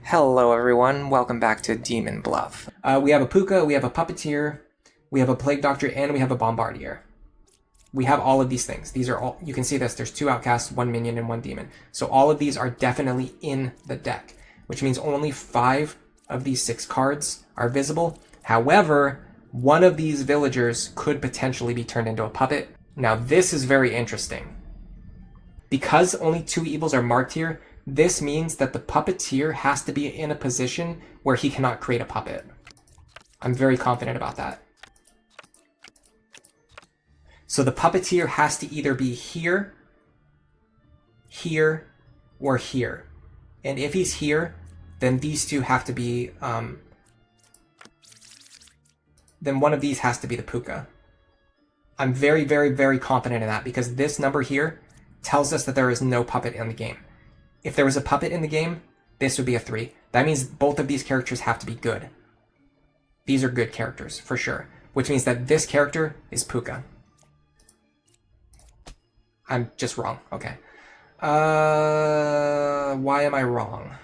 Hello everyone, welcome back to Demon Bluff. We have a Puka, we have a Puppeteer, we have a Plague Doctor, and we have a Bombardier. We have all of these things. These are all, you can see this, there's 2 Outcasts, 1 Minion, and 1 Demon. So all of these are definitely in the deck, which means only 5 of these 6 cards are visible. However, one of these villagers could potentially be turned into a puppet. Now this is very interesting. Because only 2 evils are marked here, this means that the Puppeteer has to be in a position where he cannot create a puppet. I'm very confident about that. So the Puppeteer has to either be here, here, or here. And if he's here, then these 2 have to be, then one of these has to be the Puka. I'm very, very, very confident in that because this number here tells us that there is no puppet in the game. If there was a puppet in the game, this would be a 3. That means both of these characters have to be good. These are good characters, for sure. Which means that this character is Puka. I'm just wrong. Okay. Why am I wrong?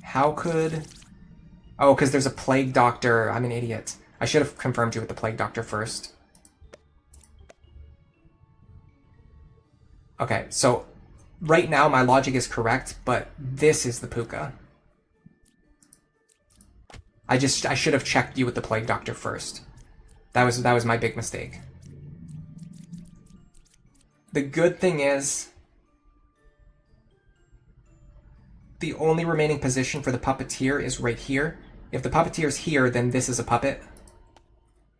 How could... Oh, because there's a Plague Doctor. I'm an idiot. I should have confirmed you with the Plague Doctor first. Okay, so... right now, my logic is correct, but this is the Puka. I should have checked you with the Plague Doctor first. That was my big mistake. The good thing is, the only remaining position for the Puppeteer is right here. If the Puppeteer is here, then this is a puppet.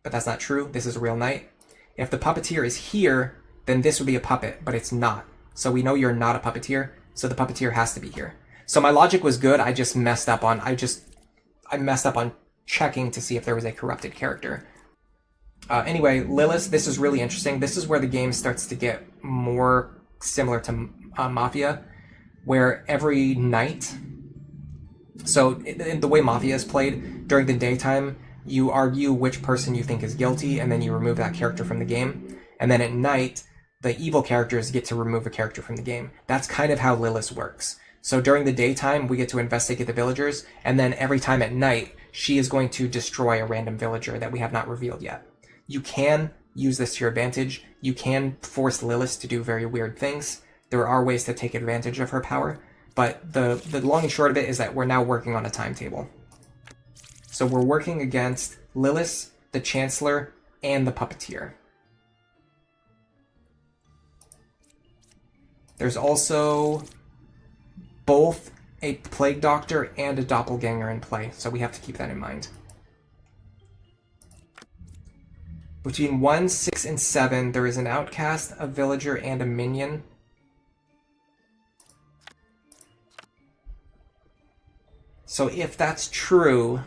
But that's not true. This is a real knight. If the Puppeteer is here, then this would be a puppet, but it's not. So we know you're not a Puppeteer, so the Puppeteer has to be here. So my logic was good, I just messed up on, I messed up on checking to see if there was a corrupted character. Anyway, Lilith, this is really interesting. This is where the game starts to get more similar to Mafia, where every night, so in the way Mafia is played, during the daytime, you argue which person you think is guilty, and then you remove that character from the game. And then at night, the evil characters get to remove a character from the game. That's kind of how Lilith works. So during the daytime, we get to investigate the villagers, and then every time at night, she is going to destroy a random villager that we have not revealed yet. You can use this to your advantage. You can force Lilith to do very weird things. There are ways to take advantage of her power, but the long and short of it is that we're now working on a timetable. So we're working against Lilith, the Chancellor, and the Puppeteer. There's also both a Plague Doctor and a Doppelganger in play, so we have to keep that in mind. Between 1, 6, and 7, there is an Outcast, a Villager, and a Minion. So if that's true,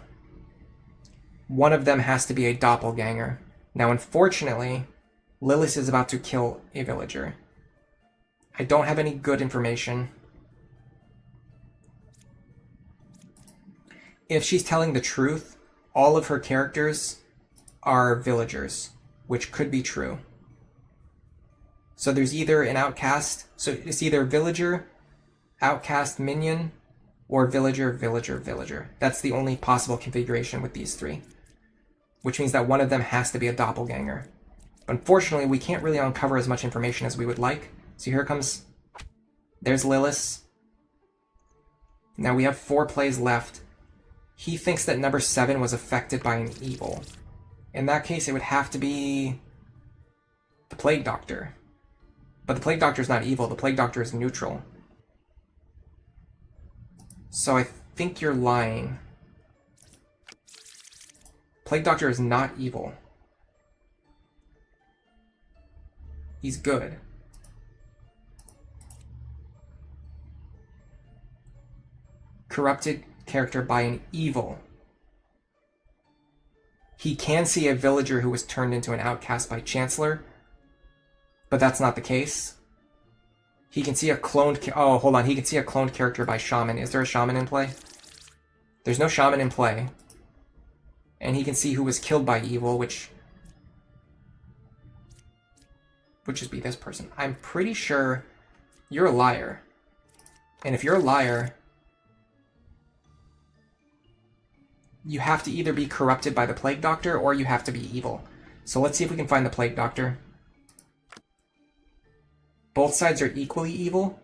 one of them has to be a Doppelganger. Now, unfortunately, Lilith is about to kill a Villager. I don't have any good information. If she's telling the truth, all of her characters are villagers, which could be true. So there's either an Outcast, so it's either Villager, Outcast, Minion, or Villager, Villager, Villager. That's the only possible configuration with these 3. Which means that one of them has to be a Doppelganger. Unfortunately, we can't really uncover as much information as we would like. So here comes, there's Lilith. Now we have 4 plays left. He thinks that number 7 was affected by an evil. In that case, it would have to be the Plague Doctor. But the Plague Doctor is not evil, the Plague Doctor is neutral. So I think you're lying. Plague Doctor is not evil. He's good. Corrupted character by an evil. He can see a villager who was turned into an outcast by Chancellor, but that's not the case. He can see a cloned... Oh, hold on. He can see a cloned character by Shaman. Is there a Shaman in play? There's no Shaman in play. And he can see who was killed by evil, which would just be this person. I'm pretty sure you're a liar. And if you're a liar, you have to either be corrupted by the Plague Doctor or you have to be evil. So let's see if we can find the Plague Doctor. Both sides are equally evil.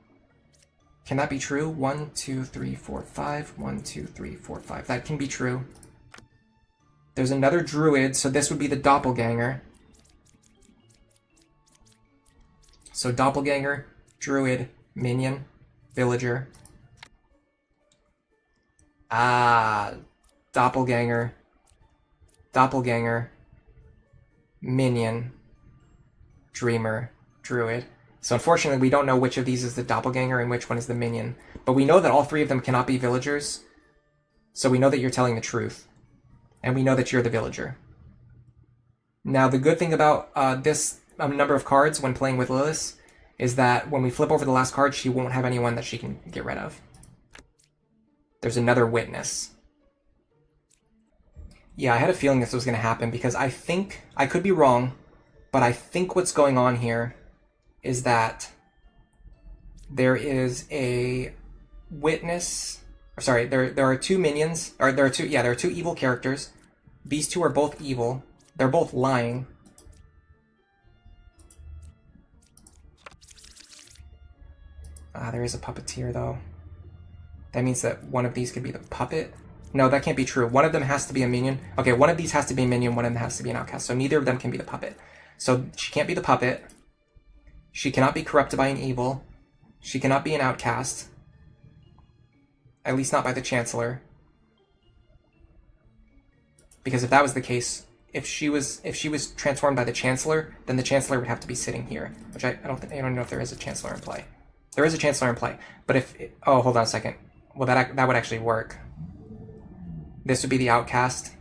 Can that be true? 1, 2, 3, 4, 5. 1, 2, 3, 4, 5. That can be true. There's another druid, so this would be the doppelganger. So doppelganger, druid, minion, villager. Ah, doppelganger, minion, dreamer, druid. So unfortunately, we don't know which of these is the doppelganger and which one is the minion. But we know that all three of them cannot be villagers. So we know that you're telling the truth. And we know that you're the villager. Now, the good thing about this number of cards when playing with Lilith is that when we flip over the last card, she won't have anyone that she can get rid of. There's another witness. Yeah, I had a feeling this was going to happen because I think, I could be wrong, but I think what's going on here is that there is a witness, or sorry, there are two minions, or there are two evil characters. These two are both evil. They're both lying. There is a puppeteer though. That means that one of these could be the puppet. No, that can't be true. One of them has to be a minion. Okay, one of these has to be a minion, one of them has to be an outcast. So neither of them can be the puppet. So she can't be the puppet. She cannot be corrupted by an evil. She cannot be an outcast. At least not by the Chancellor. Because if that was the case, if she was transformed by the Chancellor, then the Chancellor would have to be sitting here. Which I don't know if there is a Chancellor in play. There is a Chancellor in play. But if... Oh, hold on a second. Well, that would actually work. This would be the outcast.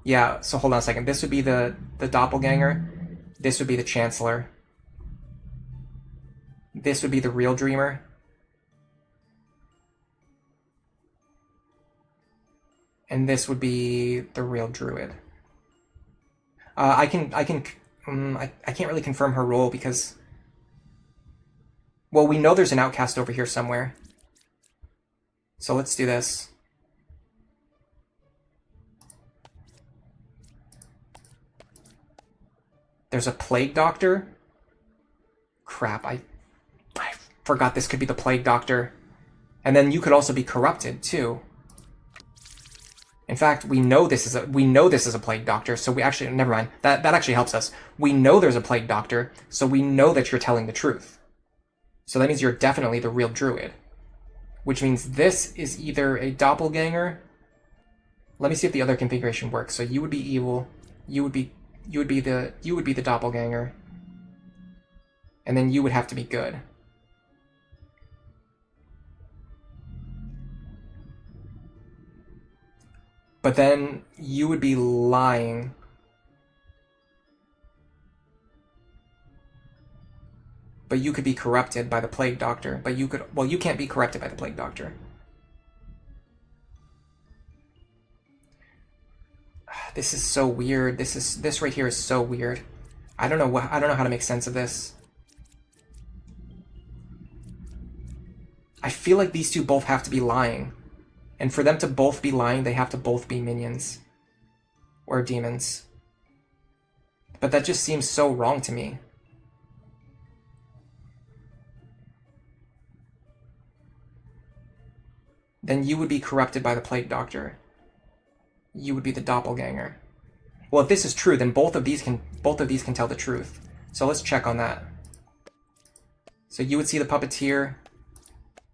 Yeah, so hold on a second. This would be the doppelganger. This would be the Chancellor. This would be the real dreamer. And this would be the real druid. I can't really confirm her role because... Well, we know there's an outcast over here somewhere. So let's do this. There's a Plague Doctor. Crap, I forgot this could be the Plague Doctor. And then you could also be corrupted too. In fact, we know this is a Plague Doctor, so we actually never mind. That actually helps us. We know there's a Plague Doctor, so we know that you're telling the truth. So that means you're definitely the real druid. Which means this is either a doppelganger. Let me see if the other configuration works. So you would be evil. You would be the doppelganger. And then you would have to be good. But then you would be lying. But you could be corrupted by the Plague Doctor. But you could... Well, you can't be corrupted by the Plague Doctor. This is so weird. This right here is so weird. I don't know how to make sense of this. I feel like these two both have to be lying. And for them to both be lying, they have to both be minions. Or demons. But that just seems so wrong to me. Then you would be corrupted by the Plague Doctor. You would be the doppelganger. Well, if this is true, then both of these can tell the truth. So let's check on that. So you would see the puppeteer.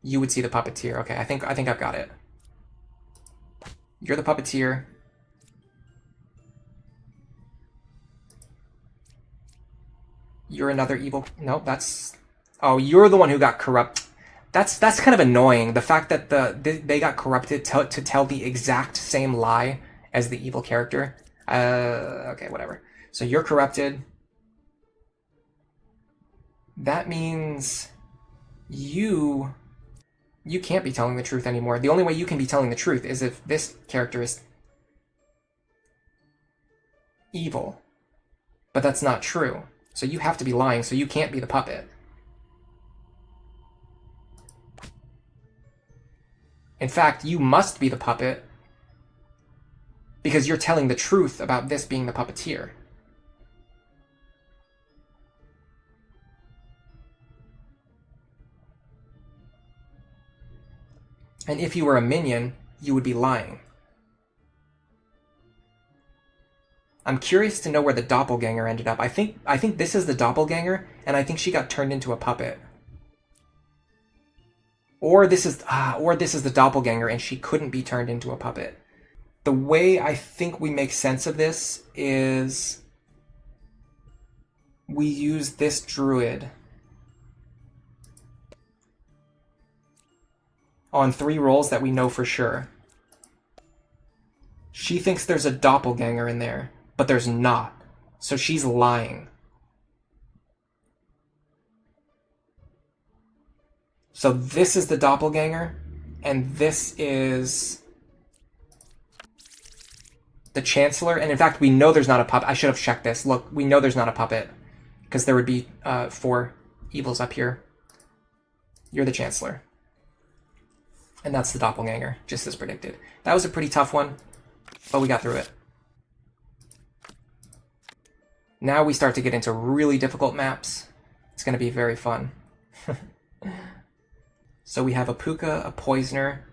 You would see the puppeteer. Okay, I think I've got it. You're the puppeteer. You're another evil... Nope, that's... Oh, you're the one who got corrupt. That's kind of annoying. The fact that they got corrupted to tell the exact same lie as the evil character. Okay, whatever. So you're corrupted. That means you can't be telling the truth anymore. The only way you can be telling the truth is if this character is evil. But that's not true. So you have to be lying, so you can't be the puppet. In fact, you must be the puppet. Because you're telling the truth about this being the puppeteer. And if you were a minion, you would be lying. I'm curious to know where the doppelganger ended up. I think this is the doppelganger, and I think she got turned into a puppet. Or this is the doppelganger, and she couldn't be turned into a puppet. The way I think we make sense of this is we use this druid on 3 rolls that we know for sure. She thinks there's a doppelganger in there, but there's not. So she's lying. So this is the doppelganger, and this is the Chancellor. And in fact, we know there's not a puppet. I should have checked this. Look, we know there's not a puppet, because there would be 4 evils up here. You're the Chancellor. And that's the doppelganger, just as predicted. That was a pretty tough one, but we got through it. Now we start to get into really difficult maps. It's going to be very fun. So we have a Puka, a Poisoner,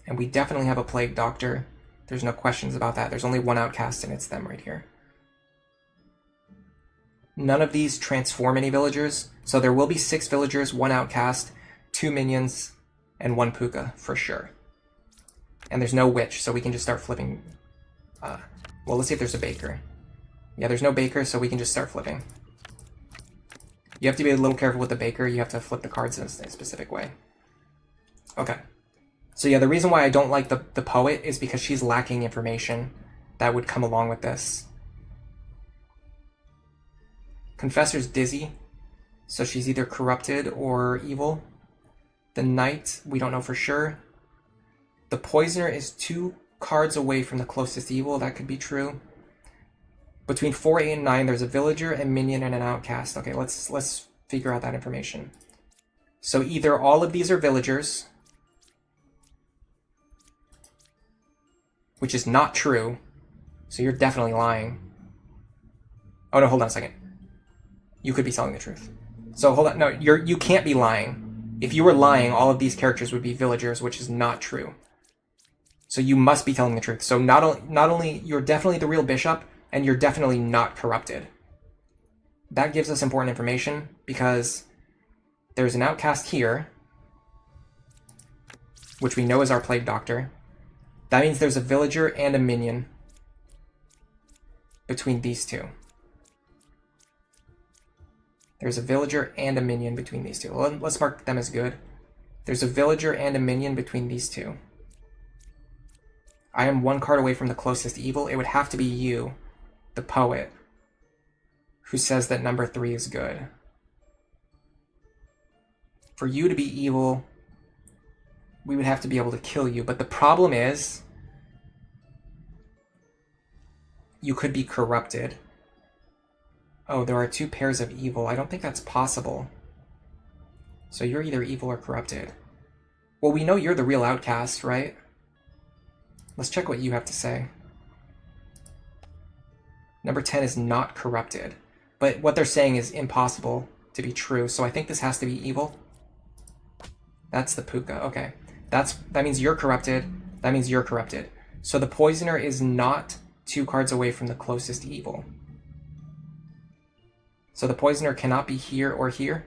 and we definitely have a Plague Doctor. There's no questions about that. There's only 1 outcast, and it's them right here. None of these transform any villagers, so there will be 6 villagers, 1 outcast, 2 minions, and 1 Puka, for sure. And there's no witch, so we can just start flipping. Well, let's see if there's a baker. Yeah, there's no baker, so we can just start flipping. You have to be a little careful with the baker. You have to flip the cards in a specific way. Okay. So yeah, the reason why I don't like the poet is because she's lacking information that would come along with this. Confessor's dizzy, so she's either corrupted or evil. The knight, we don't know for sure. The poisoner is 2 cards away from the closest evil. That could be true. Between 4, 8, and 9, there's a villager, a minion, and an outcast. Okay, let's figure out that information. So either all of these are villagers, which is not true. So you're definitely lying. Oh no, hold on a second. You could be telling the truth. So hold on, no, you can't be lying. If you were lying, all of these characters would be villagers, which is not true. So you must be telling the truth. So not only you're definitely the real bishop, and you're definitely not corrupted. That gives us important information because there's an outcast here, which we know is our Plague Doctor. That means there's a villager and a minion between these 2. There's a villager and a minion between these 2. Let's mark them as good. There's a villager and a minion between these 2. I am 1 card away from the closest evil. It would have to be you, the poet, who says that number 3 is good. For you to be evil, we would have to be able to kill you. But the problem is, you could be corrupted. Oh, there are 2 pairs of evil. I don't think that's possible. So you're either evil or corrupted. Well, we know you're the real outcast, right? Let's check what you have to say. Number 10 is not corrupted. But what they're saying is impossible to be true, so I think this has to be evil. That's the Puka, okay. That means you're corrupted. That means you're corrupted. So the Poisoner is not 2 cards away from the closest evil. So the Poisoner cannot be here or here.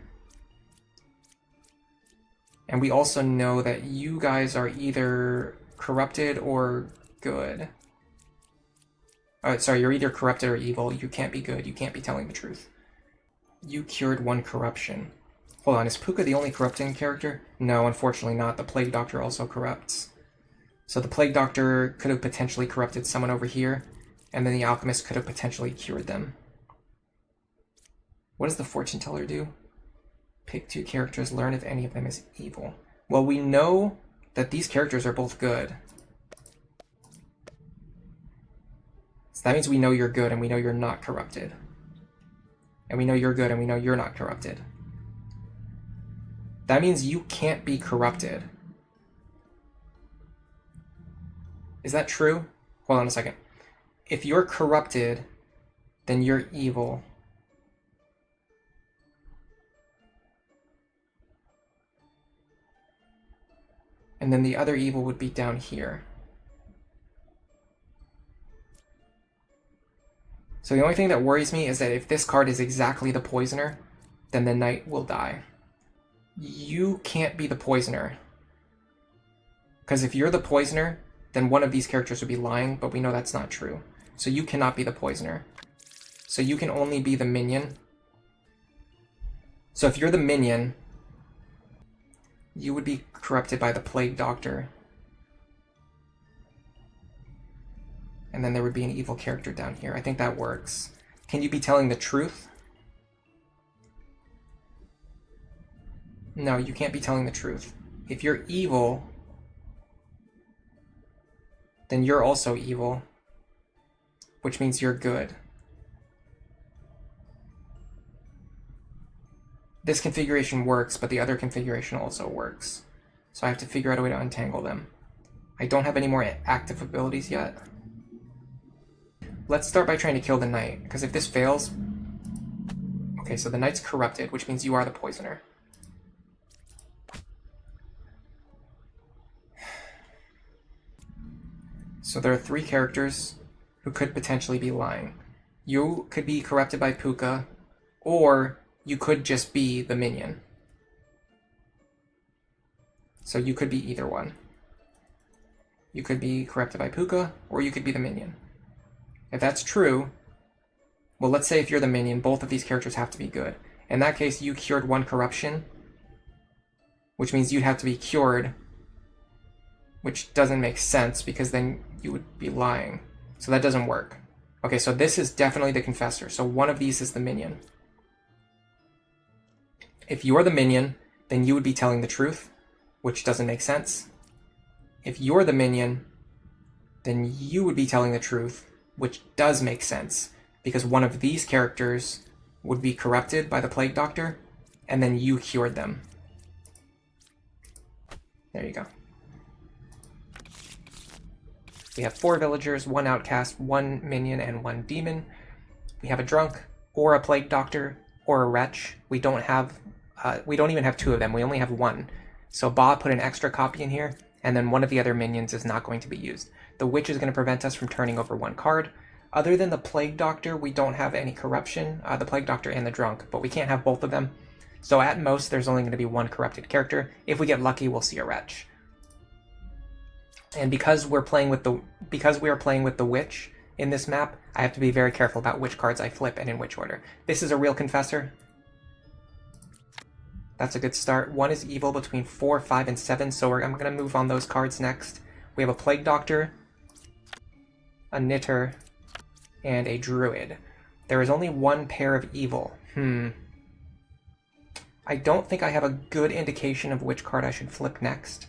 And we also know that you guys are either corrupted or good. Sorry, you're either corrupted or evil. You can't be good. You can't be telling the truth. You cured 1 corruption. Hold on, is Puka the only corrupting character? No, unfortunately not. The Plague Doctor also corrupts. So the Plague Doctor could have potentially corrupted someone over here, and then the Alchemist could have potentially cured them. What does the Fortune Teller do? Pick 2 characters, learn if any of them is evil. Well, we know that these characters are both good. So that means we know you're good and we know you're not corrupted. And we know you're good and we know you're not corrupted. That means you can't be corrupted. Is that true? Hold on a second. if you're corrupted, then you're evil. And then the other evil would be down here. So the only thing that worries me is that if this card is exactly the poisoner, then the knight will die. You can't be the poisoner. Because if you're the poisoner, then one of these characters would be lying, but we know that's not true. So you cannot be the poisoner. So you can only be the minion. So if you're the minion, you would be corrupted by the Plague Doctor. And then there would be an evil character down here. I think that works. Can you be telling the truth? No, you can't be telling the truth. If you're evil, then you're also evil, which means you're good. This configuration works, but the other configuration also works. So I have to figure out a way to untangle them. I don't have any more active abilities yet. Let's start by trying to kill the knight, because if this fails... Okay, so the knight's corrupted, which means you are the poisoner. So there are 3 characters who could potentially be lying. You could be corrupted by Puka, or you could just be the minion. So you could be either one. You could be corrupted by Puka, or you could be the minion. If that's true, well, let's say if you're the minion, both of these characters have to be good. In that case, you cured 1 corruption, which means you'd have to be cured, which doesn't make sense because then you would be lying. So that doesn't work. Okay, so this is definitely the confessor. So one of these is the minion. If you're the minion, then you would be telling the truth, which doesn't make sense. If you're the minion, then you would be telling the truth, which does make sense, because one of these characters would be corrupted by the Plague Doctor, and then you cured them. There you go. We have 4 villagers, 1 outcast, 1 minion, and 1 demon. We have a drunk, or a Plague Doctor, or a wretch. We don't even have 2 of them, we only have 1. So Ba put an extra copy in here, and then one of the other minions is not going to be used. The witch is going to prevent us from turning over 1 card. Other than the Plague Doctor, we don't have any corruption, the Plague Doctor and the drunk, but we can't have both of them. So at most, there's only going to be 1 corrupted character. If we get lucky, we'll see a wretch. And because we are playing with the witch in this map, I have to be very careful about which cards I flip and in which order. This is a real confessor. That's a good start. 1 is evil between 4, 5, and 7, so I'm going to move on those cards next. We have a Plague Doctor, a Knitter, and a Druid. There is only 1 pair of evil. I don't think I have a good indication of which card I should flip next.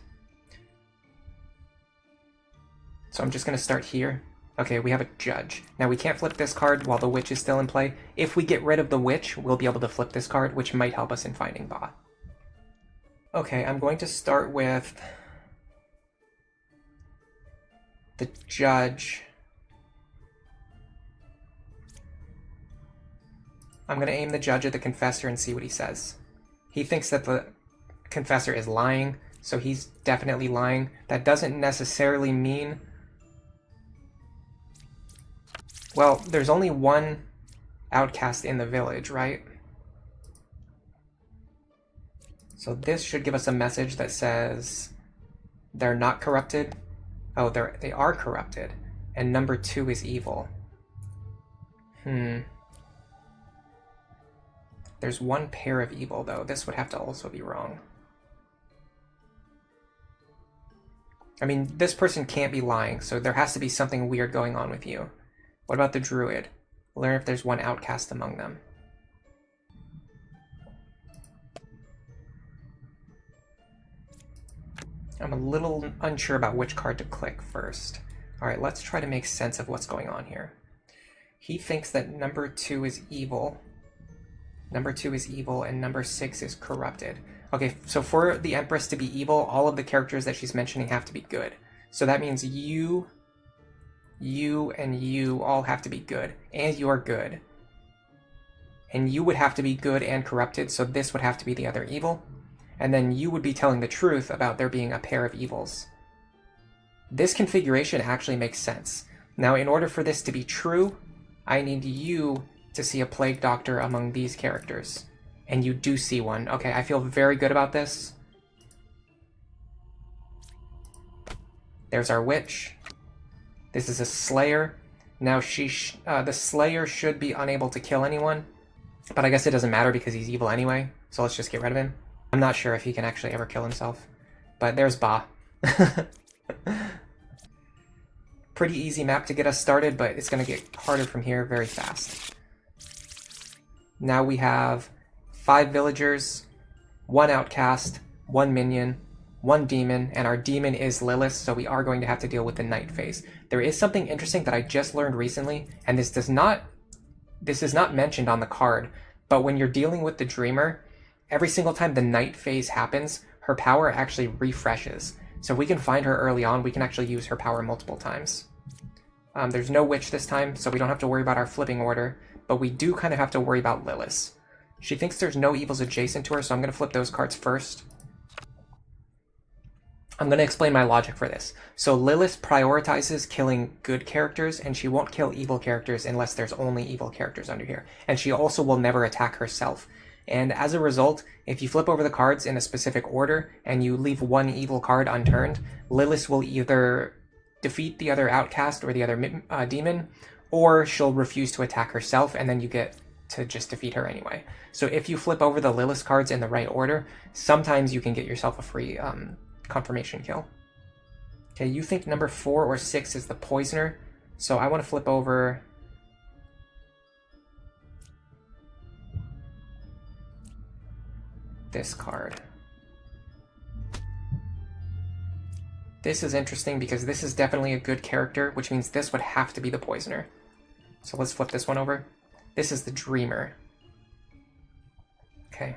So I'm just going to start here. Okay, we have a Judge. Now we can't flip this card while the Witch is still in play. If we get rid of the Witch, we'll be able to flip this card, which might help us in finding Ba. Okay, I'm going to start with the Judge. I'm going to aim the Judge at the Confessor and see what he says. He thinks that the Confessor is lying, so he's definitely lying. That doesn't necessarily mean... Well, there's only 1 outcast in the village, right? So this should give us a message that says they're not corrupted. Oh, they are corrupted. And number 2 is evil. There's 1 pair of evil, though. This would have to also be wrong. I mean, this person can't be lying, so there has to be something weird going on with you. What about the Druid? Learn if there's 1 outcast among them. I'm a little unsure about which card to click first. Alright, let's try to make sense of what's going on here. He thinks that number 2 is evil. Number 2 is evil, and number 6 is corrupted. Okay, so for the Empress to be evil, all of the characters that she's mentioning have to be good. So that means you you and you all have to be good, and you're good. And you would have to be good and corrupted, so this would have to be the other evil. And then you would be telling the truth about there being a pair of evils. This configuration actually makes sense. Now, in order for this to be true, I need you to see a plague doctor among these characters. And you do see one. Okay, I feel very good about this. There's our witch. This is a slayer. Now, the slayer should be unable to kill anyone, but I guess it doesn't matter because he's evil anyway, so let's just get rid of him. I'm not sure if he can actually ever kill himself, but there's Ba. Pretty easy map to get us started, but it's going to get harder from here very fast. Now we have 5 villagers, 1 outcast, 1 minion, 1 demon, and our demon is Lilith, so we are going to have to deal with the night phase. There is something interesting that I just learned recently, and this is not mentioned on the card, but when you're dealing with the Dreamer, every single time the night phase happens, her power actually refreshes. So if we can find her early on, we can actually use her power multiple times. There's no witch this time, so we don't have to worry about our flipping order, but we do kind of have to worry about Lilith. She thinks there's no evils adjacent to her, so I'm going to flip those cards first. I'm going to explain my logic for this. So Lilith prioritizes killing good characters, and she won't kill evil characters unless there's only evil characters under here. And she also will never attack herself. And as a result, if you flip over the cards in a specific order and you leave one evil card unturned, Lilith will either defeat the other outcast or the other demon, or she'll refuse to attack herself, and then you get to just defeat her anyway. So if you flip over the Lilith cards in the right order, sometimes you can get yourself a free confirmation kill. Okay, you think number 4 or 6 is the poisoner, so I want to flip over this card. This is interesting because this is definitely a good character, which means this would have to be the poisoner. So let's flip this one over. This is the Dreamer. Okay.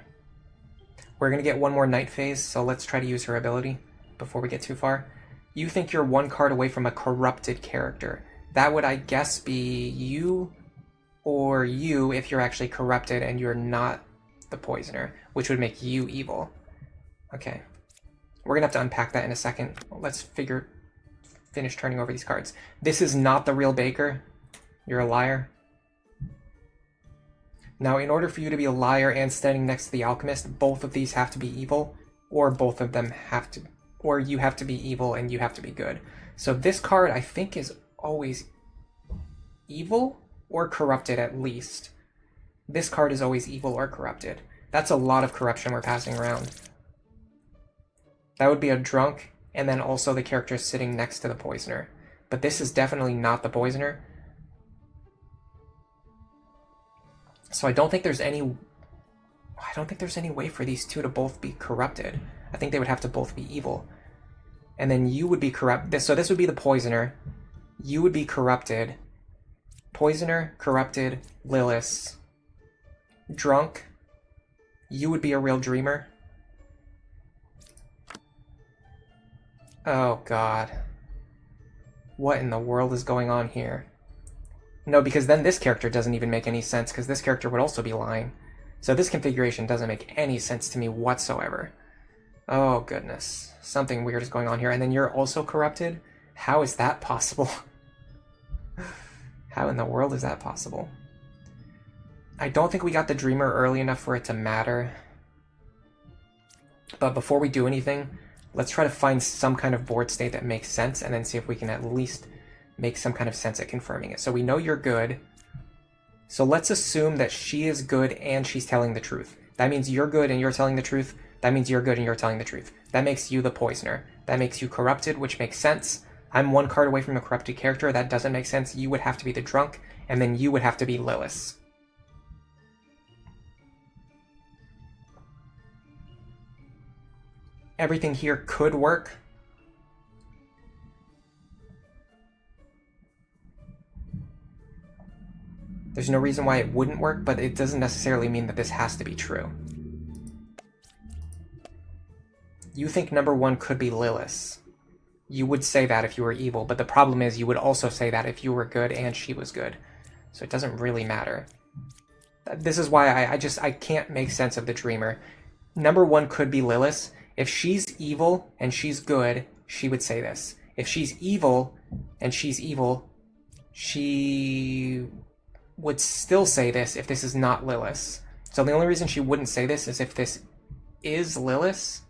We're going to get one more night phase, so let's try to use her ability before we get too far. You think you're 1 card away from a corrupted character. That would, I guess, be you or you if you're actually corrupted and you're not the poisoner, which would make you evil. Okay. We're going to have to unpack that in a second. Let's finish turning over these cards. This is not the real Baker. You're a liar. Now, in order for you to be a liar and standing next to the alchemist, both of these have to be evil, or both of them have to, or you have to be evil and you have to be good. So this card, I think, is always evil or corrupted at least. This card is always evil or corrupted. That's a lot of corruption we're passing around. That would be a drunk, and then also the character sitting next to the poisoner. But this is definitely not the poisoner. So I don't think there's any way for these two to both be corrupted. I think they would have to both be evil. And then you would be corrupt. So this would be the poisoner. You would be corrupted. Poisoner, corrupted, Lilith. Drunk. You would be a real dreamer. Oh god. What in the world is going on here? No, because then this character doesn't even make any sense, because this character would also be lying. So this configuration doesn't make any sense to me whatsoever. Oh goodness. Something weird is going on here. And then you're also corrupted? How is that possible? How in the world is that possible? I don't think we got the Dreamer early enough for it to matter. But before we do anything, let's try to find some kind of board state that makes sense, and then see if we can at least make some kind of sense at confirming it. So we know you're good. So let's assume that she is good and she's telling the truth. That means you're good and you're telling the truth. That means you're good and you're telling the truth. That makes you the poisoner. That makes you corrupted, which makes sense. I'm 1 card away from a corrupted character. That doesn't make sense. You would have to be the drunk, and then you would have to be Lilith. Everything here could work. There's no reason why it wouldn't work, but it doesn't necessarily mean that this has to be true. You think number 1 could be Lilith. You would say that if you were evil, but the problem is you would also say that if you were good and she was good. So it doesn't really matter. This is why I can't make sense of the dreamer. Number one could be Lilith. If she's evil and she's good, she would say this. If she's evil and she's evil, she would still say this if this is not Lilith. So the only reason she wouldn't say this is if this is Lilith,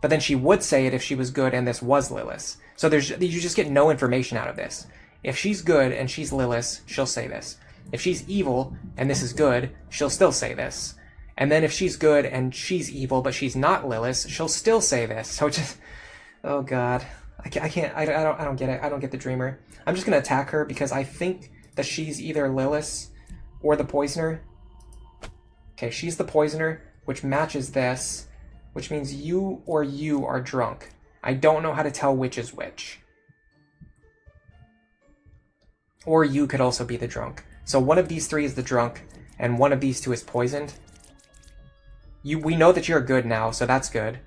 but then she would say it if she was good and this was Lilith. So you just get no information out of this. If she's good and she's Lilith, she'll say this. If she's evil and this is good, she'll still say this. And then if she's good and she's evil but she's not Lilith, she'll still say this. So just, oh god, I don't get it. I don't get the dreamer. I'm just gonna attack her because I think that she's either Lilith or the poisoner. Okay, she's the poisoner, which matches this, which means you or you are drunk. I don't know how to tell which is which. Or you could also be the drunk. So one of these three is the drunk, and one of these two is poisoned. We know that you're good now, so that's good.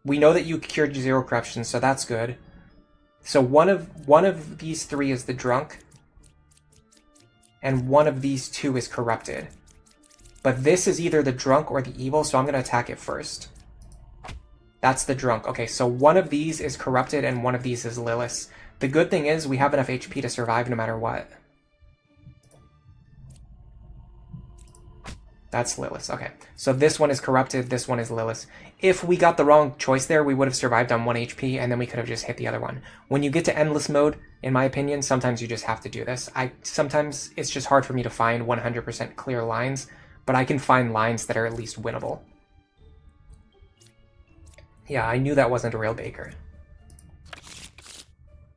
We know that you cured 0 corruption, so that's good. So one of these three is the drunk, and one of these two is corrupted. But this is either the drunk or the evil, so I'm going to attack it first. That's the drunk. Okay, so one of these is corrupted and one of these is Lilith. The good thing is we have enough HP to survive no matter what. That's Lilith. Okay, so this one is corrupted, this one is Lilith. If we got the wrong choice there, we would have survived on 1 HP, and then we could have just hit the other one. When you get to endless mode, in my opinion, sometimes you just have to do this. Sometimes it's just hard for me to find 100% clear lines, but I can find lines that are at least winnable. Yeah, I knew that wasn't a real baker.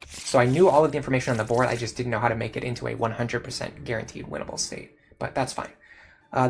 So I knew all of the information on the board, I just didn't know how to make it into a 100% guaranteed winnable state. But that's fine.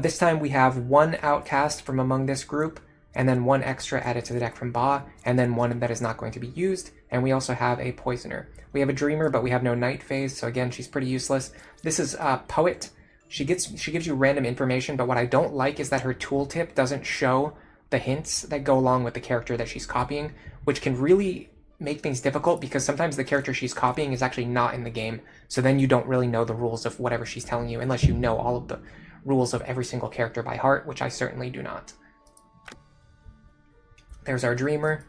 This time we have 1 outcast from among this group, and then 1 extra added to the deck from Ba, and then 1 that is not going to be used, and we also have a poisoner. We have a dreamer, but we have no night phase, so again, she's pretty useless. This is Poet. She gives you random information, but what I don't like is that her tooltip doesn't show the hints that go along with the character that she's copying, which can really make things difficult because sometimes the character she's copying is actually not in the game, so then you don't really know the rules of whatever she's telling you unless you know all of the rules of every single character by heart, which I certainly do not. There's our dreamer.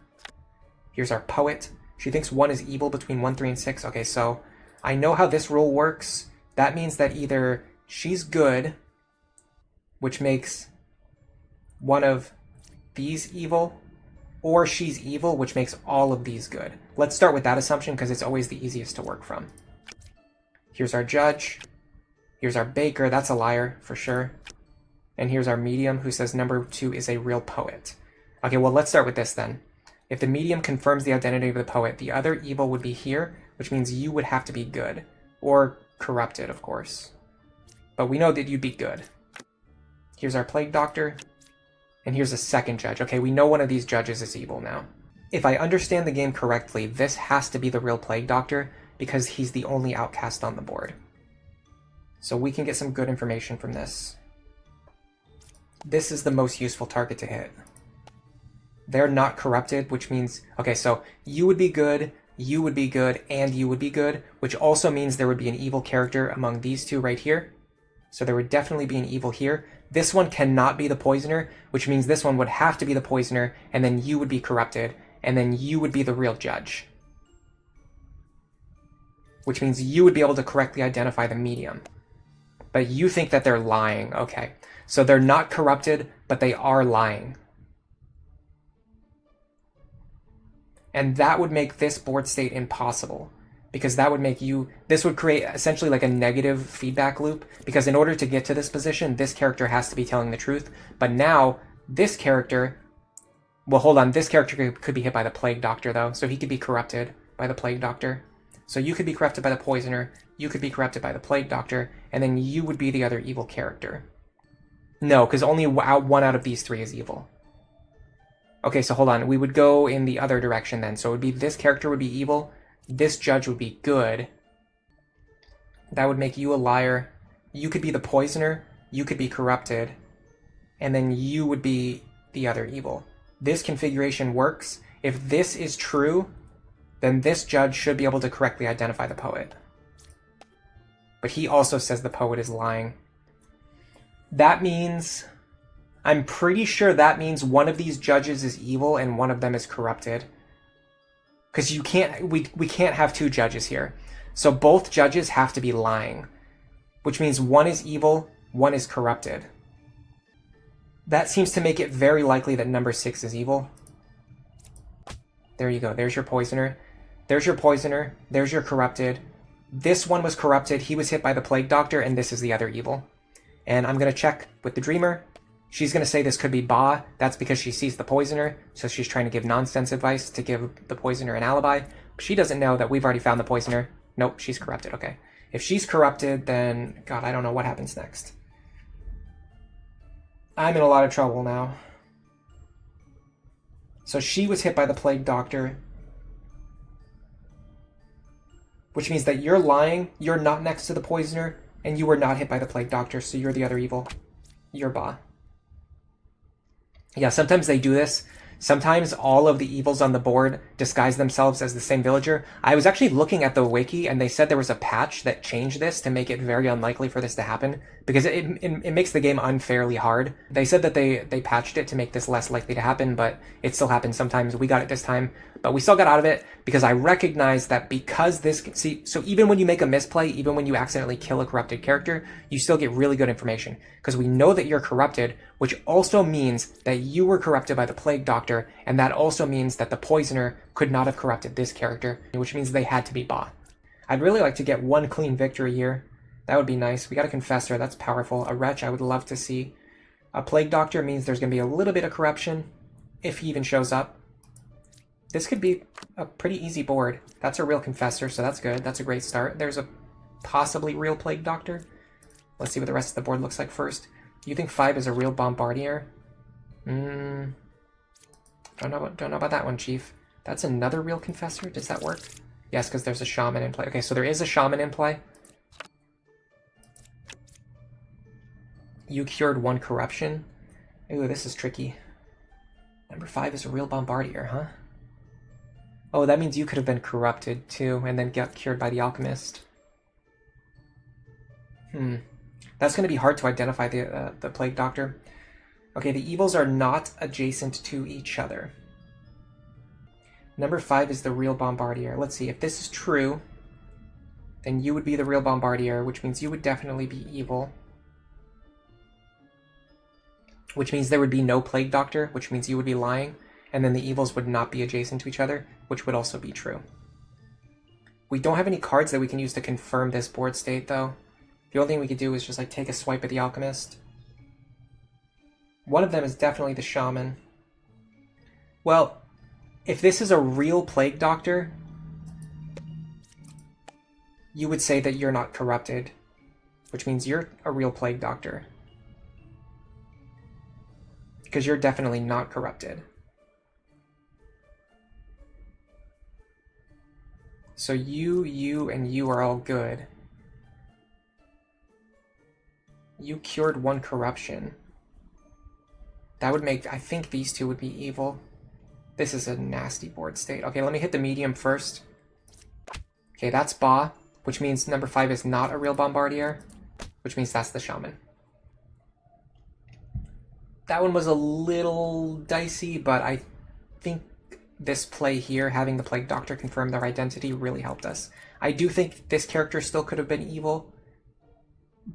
Here's our poet. She thinks 1 is evil between 1, 3, and 6. Okay, so I know how this rule works. That means that either she's good, which makes one of these evil, or she's evil, which makes all of these good. Let's start with that assumption because it's always the easiest to work from. Here's our judge. Here's our baker. That's a liar for sure. And here's our medium who says number 2 is a real poet. Okay, well, let's start with this then. If the medium confirms the identity of the poet, the other evil would be here, which means you would have to be good. Or corrupted, of course. But we know that you'd be good. Here's our plague doctor. And here's a second judge. Okay, we know one of these judges is evil now. If I understand the game correctly, this has to be the real plague doctor because he's the only outcast on the board. So we can get some good information from this. This is the most useful target to hit. They're not corrupted, which means, okay, so you would be good, you would be good, and you would be good, which also means there would be an evil character among these two right here. So there would definitely be an evil here. This one cannot be the poisoner, which means this one would have to be the poisoner, and then you would be corrupted, and then you would be the real judge. Which means you would be able to correctly identify the medium. But you think that they're lying. Okay, so they're not corrupted, but they are lying. And that would make this board state impossible. Because that would make you... This would create essentially like a negative feedback loop. Because in order to get to this position, this character has to be telling the truth. But now, this character... Well, hold on. This character could be hit by the Plague Doctor, though. So he could be corrupted by the Plague Doctor. So you could be corrupted by the Poisoner. You could be corrupted by the Plague Doctor. And then you would be the other evil character. No, because only one out of these three is evil. Okay, so hold on. We would go in the other direction then. So it would be this character would be evil. This judge would be good. That would make you a liar. You could be the poisoner. You could be corrupted. And then you would be the other evil. This configuration works. If this is true, then this judge should be able to correctly identify the poet. But he also says the poet is lying. That means... I'm pretty sure that means one of these judges is evil and one of them is corrupted. Because you can't... We can't have two judges here. So both judges have to be lying. Which means one is evil, one is corrupted. That seems to make it very likely that number 6 is evil. There you go. There's your poisoner. There's your poisoner. There's your corrupted. This one was corrupted. He was hit by the plague doctor, and this is the other evil. And I'm going to check with the dreamer. She's going to say this could be Ba. That's because she sees the poisoner, so she's trying to give nonsense advice to give the poisoner an alibi. But she doesn't know that we've already found the poisoner. Nope, she's corrupted. Okay. If she's corrupted, then... God, I don't know what happens next. I'm in a lot of trouble now. So she was hit by the plague doctor. Which means that you're lying, you're not next to the poisoner, and you were not hit by the plague doctor, so you're the other evil. You're Ba. Yeah, sometimes they do this. Sometimes all of the evils on the board disguise themselves as the same villager. I was actually looking at the wiki, and they said there was a patch that changed this to make it very unlikely for this to happen, because it makes the game unfairly hard. They said that they patched it to make this less likely to happen, but it still happens sometimes. We got it this time, but we still got out of it, because I recognize that because this... See, so even when you make a misplay, even when you accidentally kill a corrupted character, you still get really good information, because we know that you're corrupted, which also means that you were corrupted by the plague doctor, and that also means that the poisoner could not have corrupted this character, which means they had to be Ba. I'd really like to get one clean victory here. That would be nice. We got a confessor, that's powerful. A wretch, I would love to see. A plague doctor means there's going to be a little bit of corruption, if he even shows up. This could be a pretty easy board. That's a real confessor, so that's good. That's a great start. There's a possibly real plague doctor. Let's see what the rest of the board looks like first. You think 5 is a real bombardier? Don't know about that one, Chief. That's another real confessor? Does that work? Yes, because there's a shaman in play. Okay, so there is a shaman in play. You cured 1 corruption. Ooh, this is tricky. Number 5 is a real bombardier, huh? Oh, that means you could have been corrupted too, and then got cured by the alchemist. That's going to be hard to identify the plague doctor. Okay, the evils are not adjacent to each other. Number 5 is the real bombardier. Let's see, if this is true, then you would be the real bombardier, which means you would definitely be evil. Which means there would be no plague doctor, which means you would be lying, and then the evils would not be adjacent to each other, which would also be true. We don't have any cards that we can use to confirm this board state, though. The only thing we could do is just like take a swipe at the alchemist. One of them is definitely the shaman. Well, if this is a real plague doctor, you would say that you're not corrupted, which means you're a real plague doctor. Because you're definitely not corrupted. So you, and you are all good. You cured 1 corruption. That would make... I think these 2 would be evil. This is a nasty board state. Okay, let me hit the medium first. Okay, that's Ba, which means number 5 is not a real bombardier, which means that's the shaman. That one was a little dicey, but I think this play here, having the plague doctor confirm their identity, really helped us. I do think this character still could have been evil,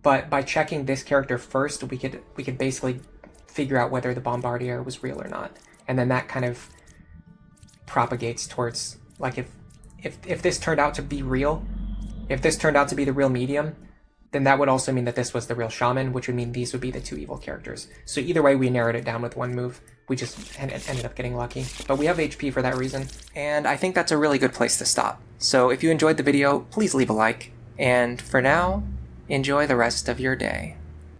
but by checking this character first, we could basically figure out whether the bombardier was real or not, and then that kind of propagates towards, like, if this turned out to be real, if this turned out to be the real medium, then that would also mean that this was the real shaman, which would mean these would be the 2 evil characters. So either way, we narrowed it down with 1 move. We just ended up getting lucky. But we have HP for that reason. And I think that's a really good place to stop. So if you enjoyed the video, please leave a like. And for now, enjoy the rest of your day.